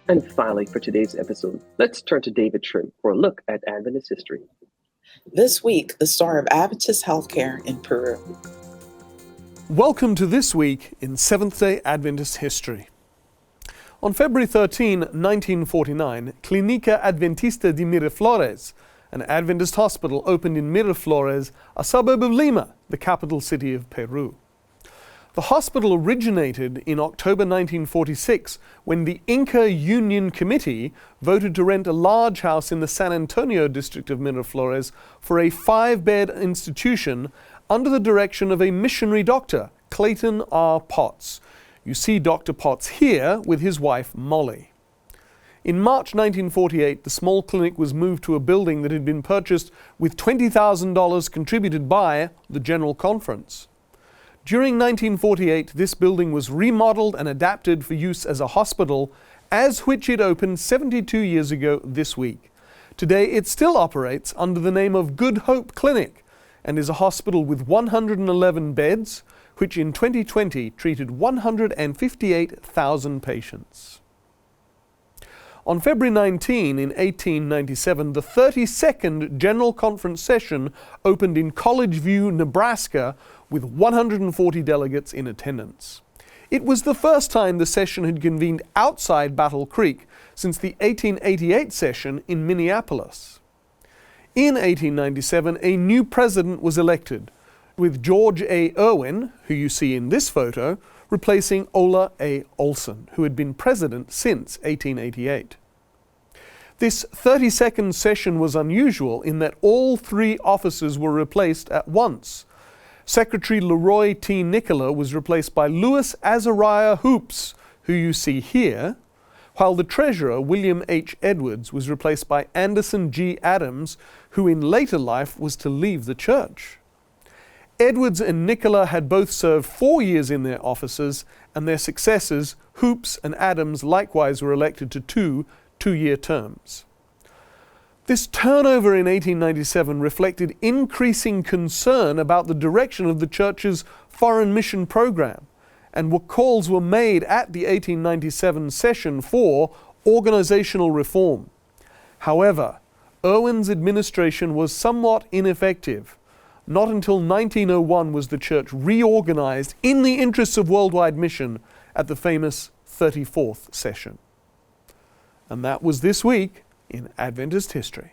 And finally, for today's episode, let's turn to David Trim for a look at Adventist history. This week, the story of Adventist healthcare in Peru. Welcome to This Week in Seventh-day Adventist History. On February 13, 1949, Clínica Adventista de Miraflores, an Adventist hospital, opened in Miraflores, a suburb of Lima, the capital city of Peru. The hospital originated in October 1946 when the Inca Union Committee voted to rent a large house in the San Antonio district of Miraflores for a 5-bed institution under the direction of a missionary doctor, Clayton R. Potts. You see Dr. Potts here with his wife Mollie. In March 1948, the small clinic was moved to a building that had been purchased with $20,000 contributed by the General Conference. During 1948, this building was remodeled and adapted for use as a hospital, as which it opened 72 years ago this week. Today, it still operates under the name of Good Hope Clinic and is a hospital with 111 beds, which in 2020 treated 158,000 patients. On February 19, in 1897, the 32nd General Conference session opened in College View, Nebraska, with 140 delegates in attendance. It was the first time the session had convened outside Battle Creek since the 1888 session in Minneapolis. In 1897, a new president was elected, with George A. Irwin, who you see in this photo, replacing Ola A. Olson, who had been president since 1888. This 32nd session was unusual in that all 3 officers were replaced at once. Secretary Leroy T. Nicola was replaced by Louis Azariah Hoops, who you see here, while the treasurer, William H. Edwards, was replaced by Anderson G. Adams, who in later life was to leave the church. Edwards and Nicola had both served 4 years in their offices, and their successors, Hoops and Adams, likewise were elected to 2 two-year terms. This turnover in 1897 reflected increasing concern about the direction of the church's foreign mission program, and calls were made at the 1897 session for organizational reform. However, Irwin's administration was somewhat ineffective. Not until 1901 was the church reorganized in the interests of worldwide mission at the famous 34th session. And that was This Week in Adventist History.